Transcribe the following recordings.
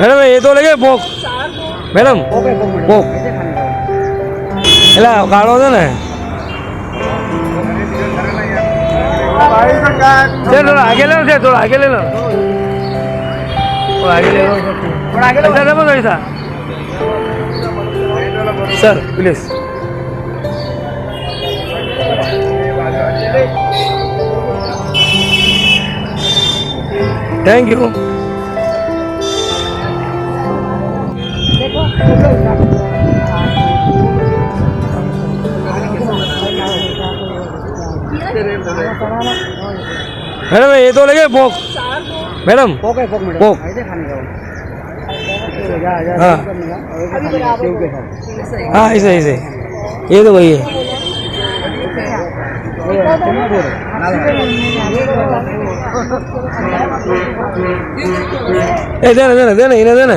Madam ये तो लगे पोक मैडम पोक एला काढ़ो दे ने थोड़ा आगे ले लो थोड़ा आगे ले लो थोड़ा आगे ले लो ऐसा sir please thank you madam ये तो लगे पोक मैडम पोक हाँ हाँ ऐसे ऐसे ये तो वही है देना देना देना इन्हें देना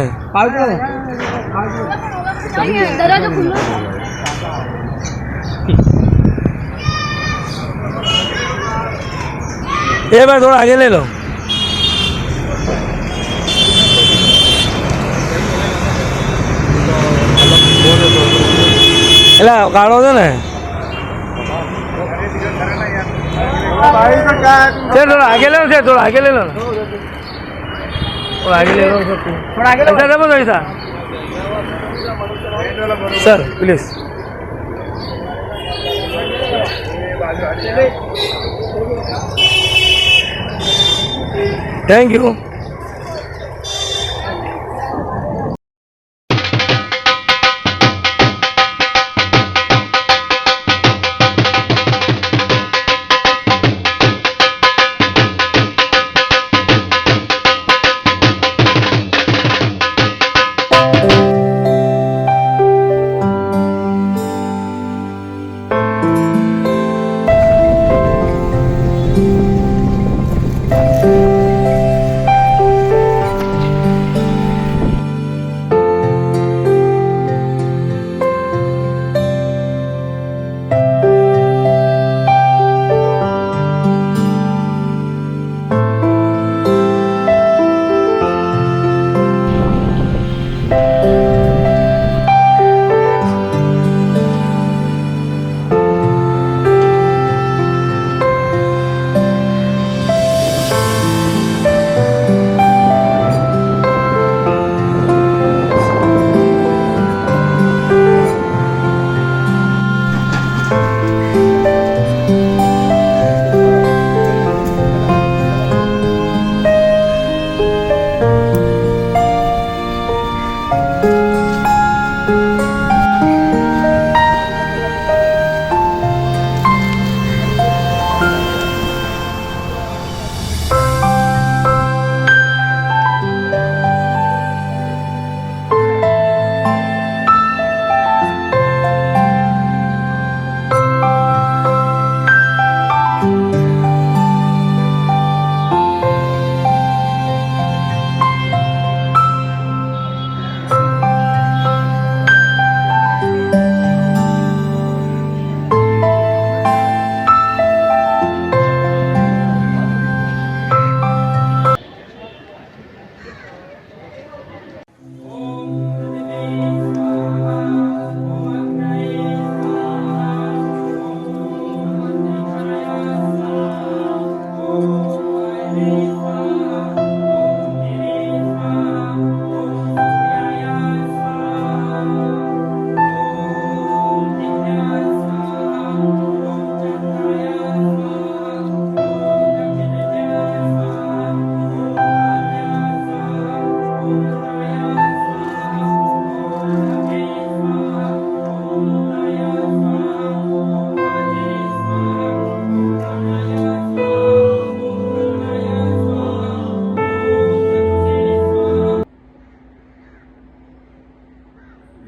दरवाजा खुलो ये बार थोड़ा आगे ले लो एला काढ़ो दे ने थोड़ा आगे ले लो थोड़ा आगे ले लो थोड़ा आगे ले लो थोड़ा आगे ले ऐसा sir please thank you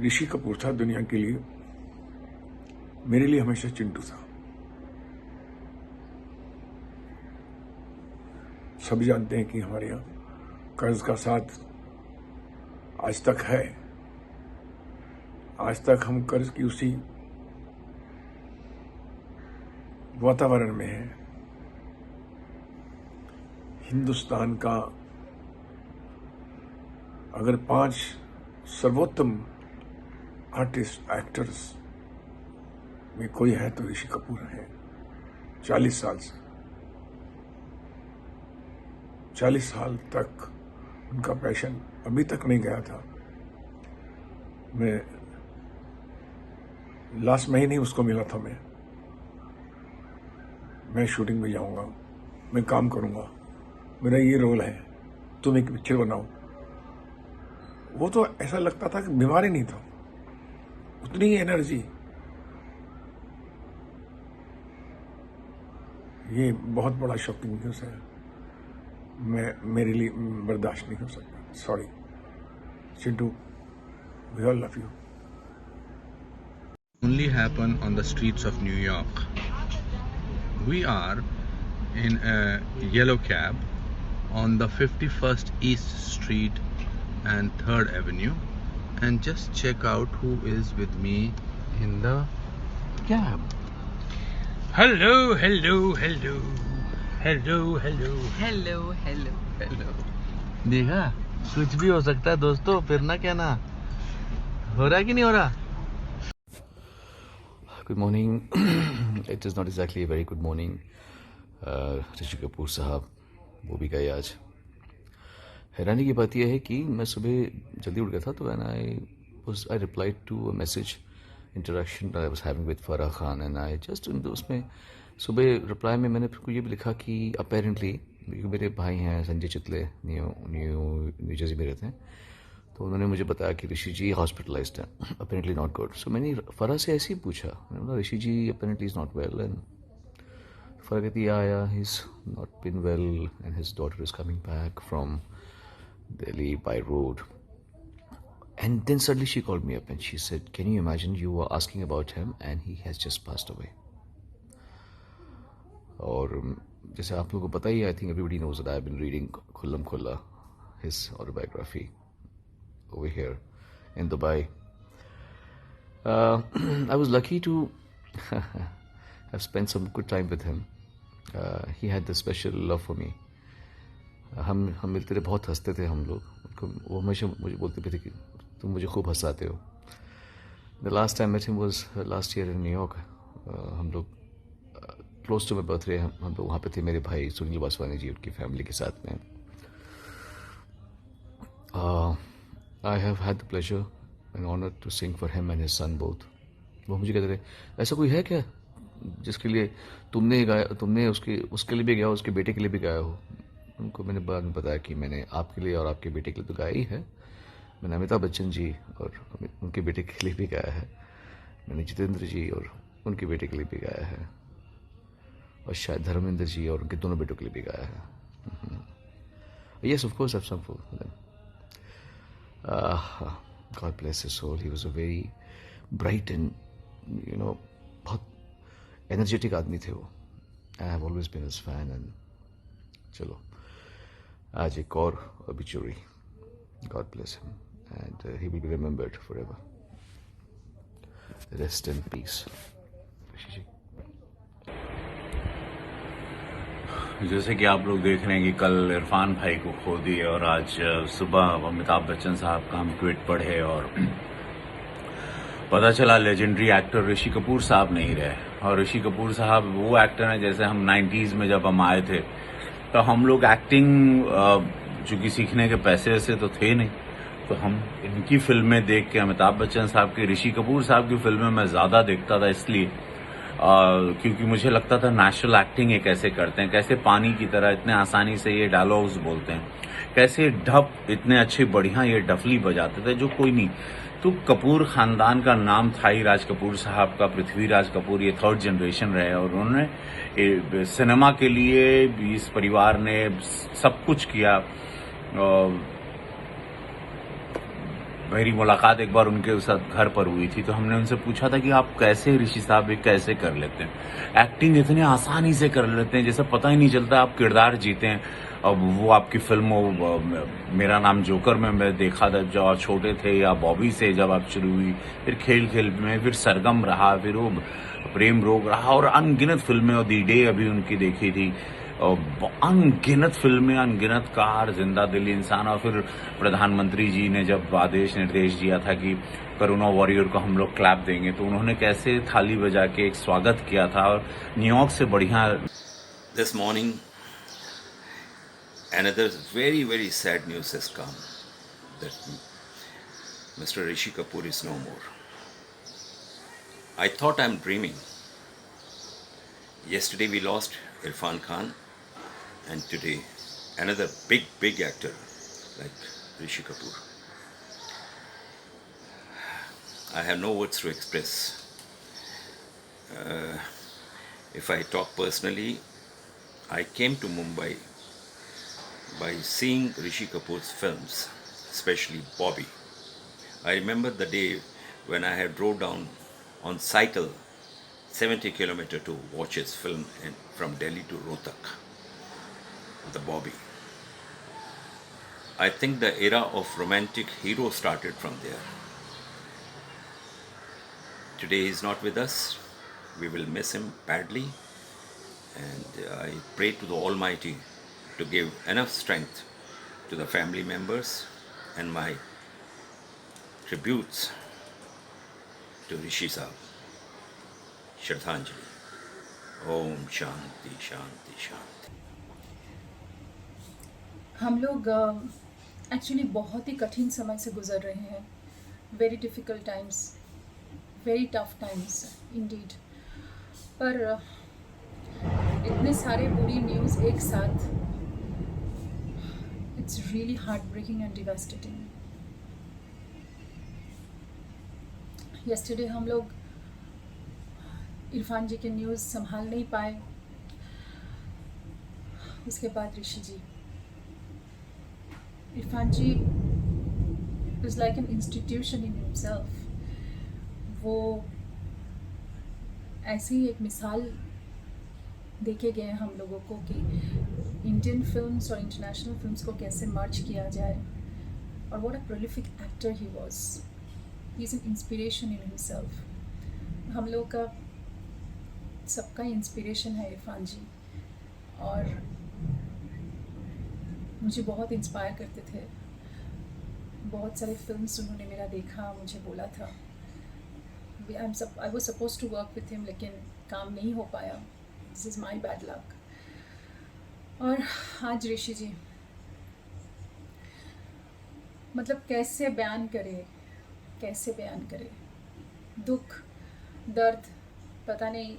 Rishi Kapoor था दुनिया के लिए, मेरे लिए हमेशा चिंटू था। सभी जानते हैं कि हमारे यहाँ कर्ज का साथ आज तक है। आज तक हम कर्ज की उसी वातावरण में हैं। हिंदुस्तान का अगर 5 सर्वोत्तम आर्टिस्ट एक्टर्स में कोई है तो ऋषि कपूर है। 40 साल से 40 साल तक उनका पैशन अभी तक नहीं गया था। मैं लास्ट महीने ही उसको मिला था। मैं शूटिंग में जाऊंगा, मैं काम करूंगा, मेरा ये रोल है, तुम एक पिक्चर बनाओ। वो तो ऐसा लगता था कि बीमार ही नहीं था, उतनी ही एनर्जी। ये बहुत बड़ा शॉकिंग न्यूज़ है, मेरे लिए बर्दाश्त नहीं हो सकता। Sorry Chintu, we all love you. Only happen on the streets of New York. We are in a yellow cab on the 51st East Street and 3rd Avenue, and just check out who is with me in the cab. Hello, hello, hello, hello, hello, hello, hello, hello. देखा, कुछ भी हो सकता है दोस्तों, फिर ना क्या ना हो रहा है कि नहीं हो रहा। Good morning. It is not exactly a very good morning. Rishi Kapoor साहब वो भी गए आज। हैरानी की बात यह है कि मैं सुबह जल्दी उठ गया था, तो I replied to a message interaction that I was having with Farah Khan, and I just उसमें सुबह रिप्लाई में मैंने फिर ये भी लिखा कि अपेरेंटली मेरे भाई हैं संजय चितले, न्यू जर्सी में रहते हैं, तो उन्होंने मुझे बताया कि ऋषि जी हॉस्पिटलाइज्ड हैं, अपेरेंटली नॉट गुड। सो मैंने फरा से ऐसे ही पूछा, मैंने बोला Rishi ji apparently is not well, and Farah कहती आया he is not been well and his daughter is coming back from Delhi by road. And then suddenly she called me up and she said, can you imagine you are asking about him and he has just passed away. और जैसे आप लोगों को पता ही, I think everybody knows that I have been reading Khullam Khulla his autobiography over here in Dubai. I was lucky to have spent some good time with him. He had this special love for me. हम मिलते थे, बहुत हंसते थे हम लोग। वो हमेशा मुझे बोलते भी थे कि तुम मुझे खूब हंसाते हो। The last time I met him was last year in New York. हम लोग close to my birthday हम लोग वहाँ पे थे, मेरे भाई सुनील वासवानी जी उनकी फैमिली के साथ में। I have had the pleasure and honor to sing for him and his son both. वो मुझे कहते थे, ऐसा कोई है क्या जिसके लिए तुमने उसके लिए भी गाया, उसके बेटे के लिए भी गाया हो। उनको मैंने बाद में बताया कि मैंने आपके लिए और आपके बेटे के लिए तो गाया ही है। मैंने अमिताभ बच्चन जी और उनके बेटे के लिए भी गाया है, मैंने जितेंद्र जी और उनके बेटे के लिए भी गाया है, और शायद धर्मेंद्र जी और उनके दोनों बेटों के लिए भी गाया है। Yes, of course, I've sung for them. God bless his soul. He was a very bright and बहुत energetic आदमी थे वो। I have always been his fan, and चलो आज एक और obituary. God bless him, and he will be remembered forever. Rest in peace. जैसे कि आप लोग देख रहे हैं कि कल इरफान भाई को खो दिए, और आज सुबह अमिताभ बच्चन साहब का हम ट्वीट पढ़े और पता चला लेजेंडरी एक्टर ऋषि कपूर साहब नहीं रहे। और ऋषि कपूर साहब वो एक्टर हैं, जैसे हम 90s में जब हम आए थे तो हम लोग एक्टिंग चूंकि सीखने के पैसे से तो थे नहीं, तो हम इनकी फिल्में देख के, अमिताभ बच्चन साहब की, ऋषि कपूर साहब की फिल्में मैं ज़्यादा देखता था, इसलिए क्योंकि मुझे लगता था नेचुरल एक्टिंग ये कैसे करते हैं, कैसे पानी की तरह इतने आसानी से ये डायलॉग्स बोलते हैं, कैसे ढप इतने अच्छे बढ़िया ये डफली बजाते थे जो कोई नहीं। तो कपूर खानदान का नाम था ही, राज कपूर साहब का, पृथ्वीराज कपूर, ये 3rd जनरेशन रहे, और उन्होंने सिनेमा के लिए इस परिवार ने सब कुछ किया। मेरी मुलाकात एक बार उनके साथ घर पर हुई थी, तो हमने उनसे पूछा था कि आप कैसे ऋषि साहब ये कैसे कर लेते हैं, एक्टिंग इतनी आसानी से कर लेते हैं, जैसे पता ही नहीं चलता आप किरदार जीते हैं। अब वो आपकी फिल्म मेरा नाम जोकर में मैं देखा था जब आप छोटे थे, या बॉबी से जब आप शुरू हुई, फिर खेल खेल में, फिर सरगम रहा, फिर वो प्रेम रोग रहा, और अनगिनत फिल्में, और दी डे अभी उनकी देखी थी, अनगिनत फिल्में, अनगिनत कार, जिंदा दिल इंसान। और फिर प्रधानमंत्री जी ने जब आदेश निर्देश दिया था कि करुणा वॉरियर को हम लोग क्लैप देंगे, तो उन्होंने कैसे थाली बजा के एक स्वागत किया था। और न्यूयॉर्क से बढ़िया। This morning, another very, very sad news has come that Mr. Rishi Kapoor is no more. I thought I'm dreaming. Yesterday we lost Irfan Khan, and today another big, big actor like Rishi Kapoor. I have no words to express. If I talk personally, I came to Mumbai by seeing Rishi Kapoor's films, especially Bobby. I remember the day when I had drove down on cycle 70 kilometers to watch his film from Delhi to Rohtak, the Bobby. I think the era of romantic hero started from there. Today he is not with us. We will miss him badly. And I pray to the Almighty to give enough strength to the family members, and my tributes to Rishi Sahab. Shraddhanjali. Om Shanti Shanti Shanti. हम लोग actually बहुत ही कठिन समय से गुजर रहे हैं. Very difficult times, very tough times indeed. पर इतने सारे बुरी न्यूज़ एक साथ, it's really heartbreaking and devastating. Yesterday हम लोग इरफान जी की न्यूज़ संभाल नहीं पाए. उसके बाद Rishi ji. Irrfan ji is like an institution in himself. वो ऐसी एक मिसाल देखे गए हम लोगों को कि इंडियन फिल्म्स और इंटरनेशनल फिल्म्स को कैसे मर्ज किया जाए. और what a prolific actor he was. He is an inspiration in himself. हम लोग का सबका इंस्पिरेशन है इरफान जी. और मुझे बहुत इंस्पायर करते थे. बहुत सारे फिल्म्स उन्होंने मेरा देखा, मुझे बोला था. I was supposed to work with him, लेकिन काम नहीं हो पाया. This is my bad luck. और आज ऋषि जी, मतलब कैसे बयान करे दुख, दर्द. पता नहीं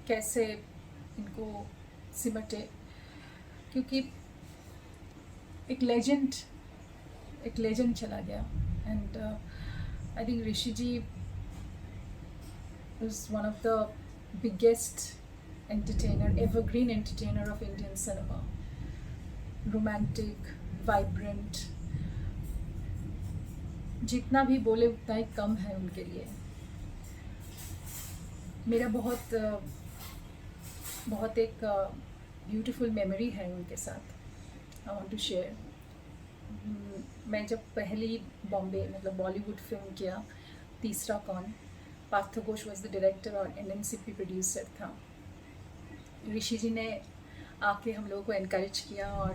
कैसे इनको सिमटे, क्योंकि एक लेजेंड चला गया. And I think Rishi ji is one of the biggest entertainer, evergreen entertainer of Indian cinema. Romantic, vibrant. जितना भी बोले उतना ही कम है उनके लिए. मेरा बहुत एक ब्यूटीफुल मेमोरी है उनके साथ. I want to share. मैं जब पहली बॉम्बे मतलब बॉलीवुड फिल्म किया, तीसरा कौन, Parth Ghosh was the director और NNCP प्रोड्यूसर था. ऋषि जी ने आके हम लोगों को इनकरेज किया और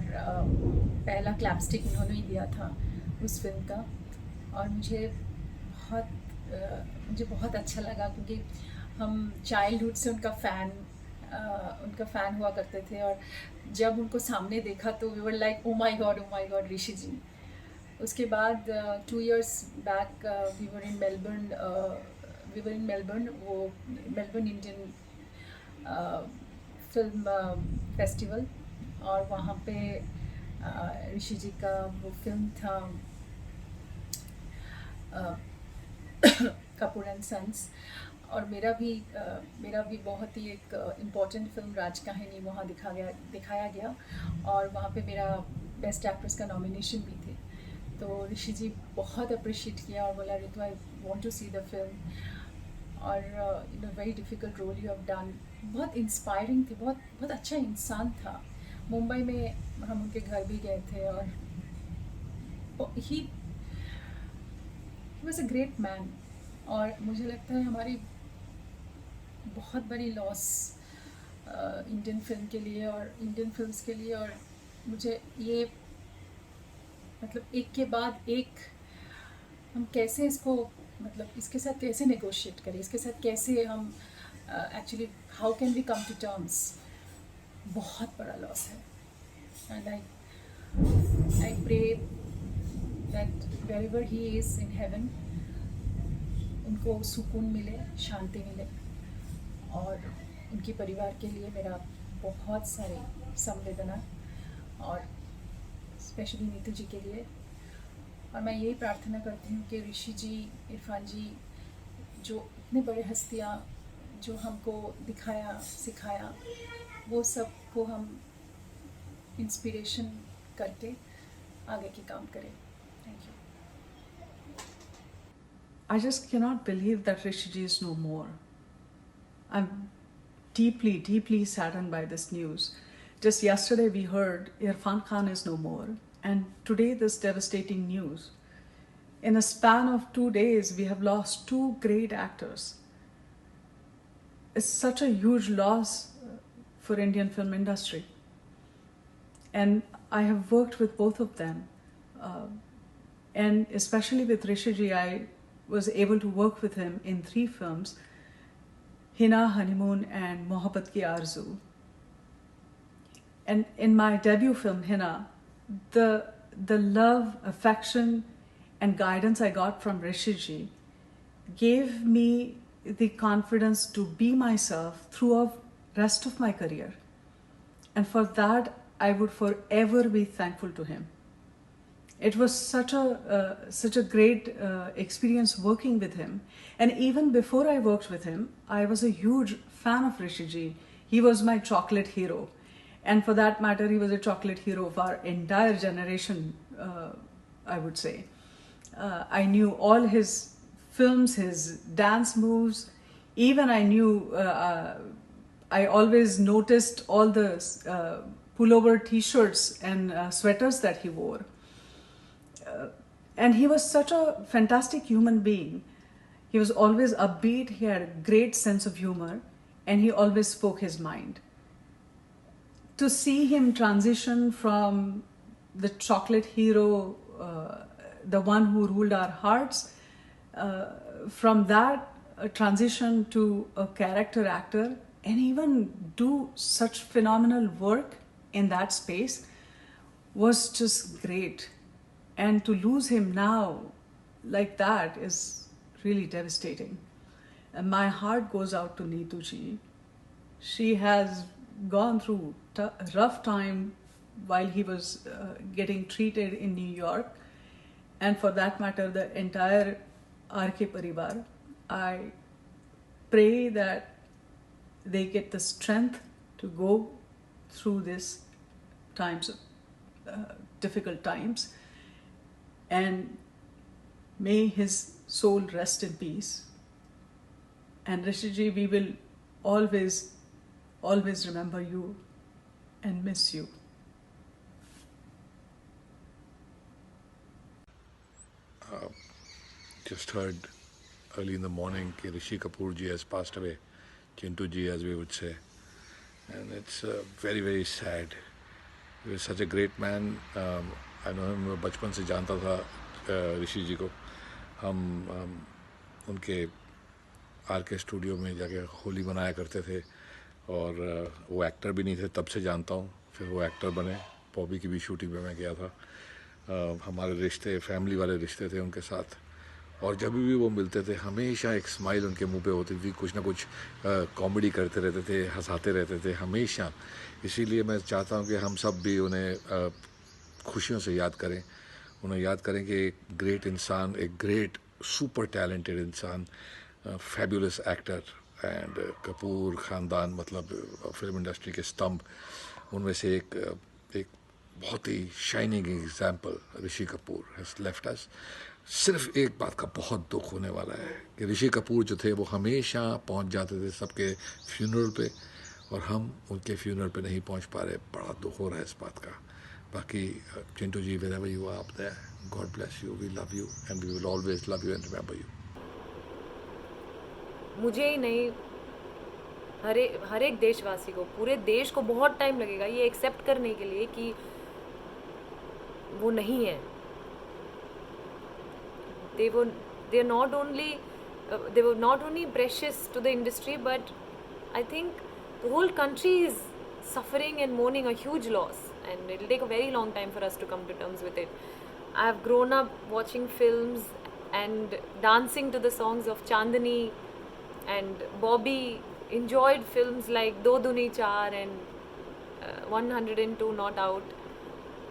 पहला क्लैपस्टिक उन्होंने ही दिया था उस फिल्म का. और मुझे बहुत अच्छा लगा, क्योंकि हम चाइल्डहुड से उनका फ़ैन हुआ करते थे. और जब उनको सामने देखा तो we were like oh my god Rishi ji. उसके बाद 2 years back we were in Melbourne. वो मेलबर्न इंडियन फिल्म फेस्टिवल. और वहाँ पे ऋषि जी का वो फिल्म था कपूर एंड सन्स. और मेरा भी बहुत ही एक इम्पॉर्टेंट फिल्म राज कहानी वहाँ दिखाया गया. और वहाँ पे मेरा बेस्ट एक्ट्रेस का नॉमिनेशन भी थे. तो ऋषि जी बहुत अप्रिशिएट किया और बोला, Ritu I want to see the film. और in a very difficult role you have done. बहुत इंस्पायरिंग थे. बहुत अच्छा इंसान था. मुंबई में हम उनके घर भी गए थे. और he was a great man. और मुझे लगता है हमारी बहुत बड़ी लॉस इंडियन फिल्म के लिए और इंडियन फिल्म्स के लिए। और मुझे ये मतलब एक के बाद एक हम कैसे इसको मतलब इसके साथ कैसे नेगोशिएट करें, इसके साथ कैसे हम actually how can we come to terms, बहुत बड़ा लॉस है। And I pray that wherever he is in heaven उनको सुकून मिले, शांति मिले, और उनके परिवार के लिए मेरा बहुत सारे संवेदना, और स्पेशली नीतू जी के लिए। और मैं यही प्रार्थना करती हूँ कि ऋषि जी, इरफान जी, जो इतने बड़े हस्तियाँ जो हमको दिखाया सिखाया, वो सब को हम इंस्पिरेशन करके आगे के काम करें। Thank you. I just cannot believe that Rishi Ji is no more. I'm deeply, deeply saddened by this news. Just yesterday we heard Irfan Khan is no more, and today this devastating news. In a span of 2 days, we have lost 2 great actors. It's such a huge loss for Indian film industry. And I have worked with both of them. And especially with Rishi Ji, I was able to work with him in 3 films, Hina, Honeymoon and Mohabbat Ki Arzu. And in my debut film, Hina, the love, affection and guidance I got from Rishi Ji gave me the confidence to be myself throughout rest of my career. And for that, I would forever be thankful to him. It was such a great experience working with him. And even before I worked with him, I was a huge fan of Rishi Ji. He was my chocolate hero. And for that matter, he was a chocolate hero of our entire generation, I would say. I knew all his films, his dance moves. Even I knew, I always noticed all the pullover t-shirts and sweaters that he wore. And he was such a fantastic human being. He was always upbeat, he had a great sense of humor, and he always spoke his mind. To see him transition from the chocolate hero, the one who ruled our hearts, from that transition to a character actor, and even do such phenomenal work in that space was just great. And to lose him now like that is really devastating. And my heart goes out to Neetu ji. She has gone through a rough time while he was getting treated in New York. And for that matter, the entire RK Parivar. I pray that they get the strength to go through these times, difficult times. And may his soul rest in peace. And Rishi ji, we will always, always remember you and miss you. Just heard early in the morning that Rishi Kapoor ji has passed away. Chintu ji, as we would say. And it's very, very sad. He was such a great man. I know him, बचपन से जानता था ऋषि जी को। हम उनके RK studio में जाके होली मनाया करते थे, और वो एक्टर भी नहीं थे, तब से जानता हूँ। फिर वो एक्टर बने, बॉबी की भी शूटिंग में मैं गया था। हमारे रिश्ते, फैमिली वाले रिश्ते थे उनके साथ, और जब भी वो मिलते थे हमेशा एक स्माइल उनके मुंह पे होती थी, कुछ ना कुछ कॉमेडी करते रहते थे, हंसाते रहते थे हमेशा। इसीलिए मैं चाहता हूँ कि हम सब भी उन्हें खुशियों से याद करें, उन्हें याद करें कि एक ग्रेट इंसान, एक ग्रेट सुपर टैलेंटेड इंसान, फैबुलस एक्टर, एंड कपूर ख़ानदान मतलब फिल्म इंडस्ट्री के स्तंभ, उनमें से एक बहुत ही shining example Rishi Kapoor has left us. सिर्फ एक बात का बहुत दुख होने वाला है कि ऋषि कपूर जो थे वो हमेशा पहुंच जाते थे सबके फ्यूनरल पे, और हम उनके फ्यूनरल पे नहीं पहुंच पा रहे। बड़ा दुख हो रहा है इस बात का। बाकी चिंटू जी, wherever you are up there, God bless you, we love you and we will always love you and remember you. मुझे ही नहीं, हर एक देशवासी को, पूरे देश को बहुत टाइम लगेगा ये एक्सेप्ट करने के लिए कि वो नहीं है. They were they are not only they were not only precious to the industry, but I think the whole country is suffering and mourning a huge loss, and it'll take a very long time for us to come to terms with it. I've grown up watching films and dancing to the songs of Chandani, and Bobby enjoyed films like Do Duni Char and 102 Not Out.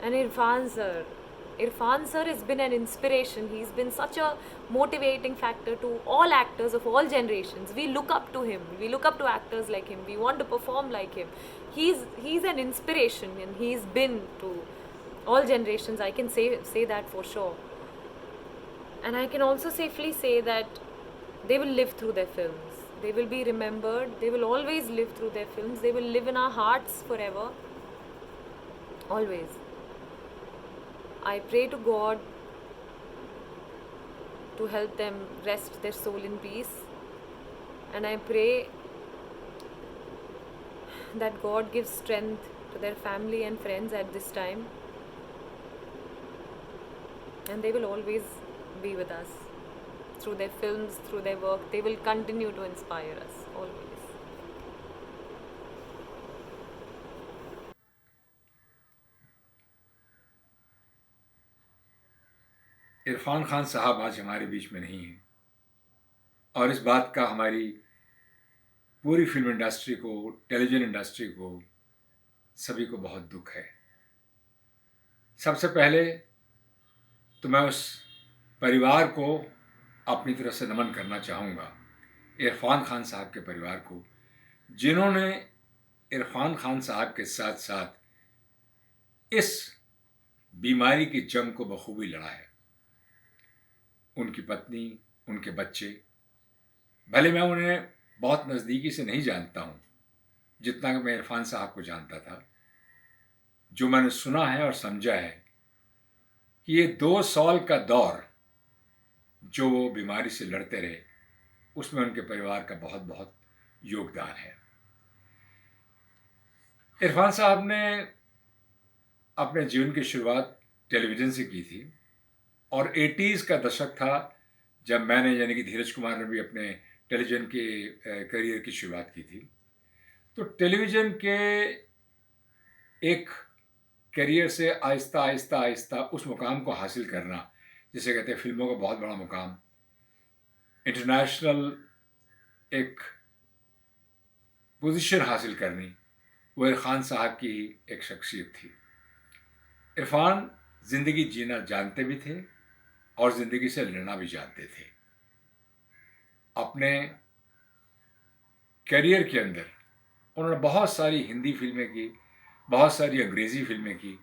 And Irfan sir has been an inspiration. He's been such a motivating factor to all actors of all generations. We look up to him. We look up to actors like him. We want to perform like him. He's an inspiration, and he's been to all generations. I can say that for sure. And I can also safely say that they will live through their films. They will be remembered. They will always live through their films. They will live in our hearts forever. Always. I pray to God to help them rest their soul in peace. And I pray that God gives strength to their family and friends at this time. And they will always be with us. Through their films, through their work, they will continue to inspire us, always. Irfan Khan साहब आज हमारे बीच में नहीं हैं, और इस बात का हमारी पूरी फिल्म इंडस्ट्री को, टेलीविज़न इंडस्ट्री को, सभी को बहुत दुख है. सबसे पहले तो मैं उस परिवार को अपनी तरफ से नमन करना चाहूँगा, इरफान खान साहब के परिवार को, जिन्होंने इरफान खान साहब के साथ साथ इस बीमारी की जंग को बखूबी लड़ा है. उनकी पत्नी, उनके बच्चे, भले मैं उन्हें बहुत नज़दीकी से नहीं जानता हूँ जितना कि मैं इरफान साहब को जानता था. जो मैंने सुना है और समझा है कि ये 2 साल का दौर जो वो बीमारी से लड़ते रहे, उसमें उनके परिवार का बहुत बहुत योगदान है. इरफान साहब ने अपने जीवन की शुरुआत टेलीविज़न से की थी, और 80s का दशक था जब मैंने, यानी कि धीरज कुमार ने भी अपने टेलीविज़न के करियर की शुरुआत की थी. तो टेलीविज़न के एक करियर से आहिस्ता आहिस्ता आहिस्ता उस मुकाम को हासिल करना, जिसे कहते हैं फिल्मों का बहुत बड़ा मुकाम, इंटरनेशनल एक पोजीशन हासिल करनी, वो इरफान साहब की ही एक शख्सियत थी. इरफान ज़िंदगी जीना जानते भी थे और ज़िंदगी से लड़ना भी जानते थे. अपने करियर के अंदर उन्होंने बहुत सारी हिंदी फिल्में की, बहुत सारी अंग्रेज़ी फिल्में की,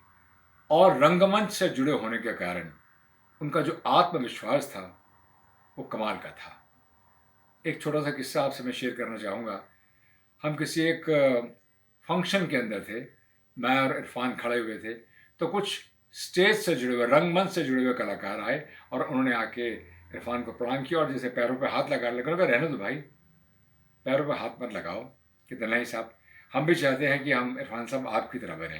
और रंगमंच से जुड़े होने के कारण उनका जो आत्मविश्वास था वो कमाल का था. एक छोटा सा किस्सा आपसे मैं शेयर करना चाहूँगा. हम किसी एक फंक्शन के अंदर थे, मैं और इरफान खड़े हुए थे, तो कुछ स्टेज से जुड़े हुए, रंगमंच से जुड़े हुए कलाकार आए और उन्होंने आके इरफान को प्रणाम किया, और जैसे पैरों पे हाथ लगाने लगे. उन्होंने कहा, रहने दो भाई, पैरों पे हाथ मत लगाओ. कि नहीं साहब, हम भी चाहते हैं कि हम इरफान साहब आपकी तरह बने.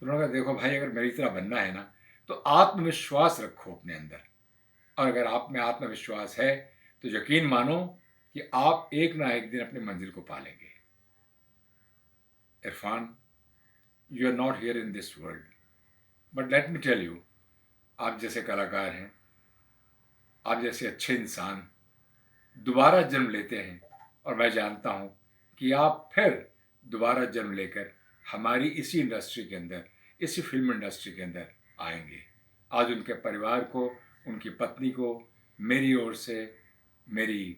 उन्होंने कहा, देखो भाई, अगर मेरी तरह बनना है ना तो आत्मविश्वास रखो अपने अंदर, और अगर आप में आत्मविश्वास है तो यकीन मानो कि आप एक ना एक दिन अपनी मंजिल को पालेंगे. Irfan, you are not here in this world, but let me tell you, आप जैसे कलाकार हैं, आप जैसे अच्छे इंसान दोबारा जन्म लेते हैं, और मैं जानता हूँ कि आप फिर दोबारा जन्म लेकर हमारी इसी इंडस्ट्री के अंदर, इसी फिल्म इंडस्ट्री के अंदर आएंगे. आज उनके परिवार को, उनकी पत्नी को मेरी ओर से मेरी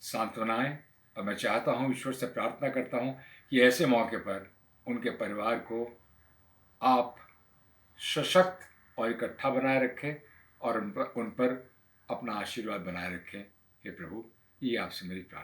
सांत्वनाएं, और मैं चाहता हूँ, ईश्वर से प्रार्थना करता हूँ कि ऐसे मौके पर उनके परिवार को आप सशक्त और इकट्ठा बनाए रखें, और उन पर अपना आशीर्वाद बनाए रखें. हे प्रभु, ये आपसे मेरी प्रार्थना.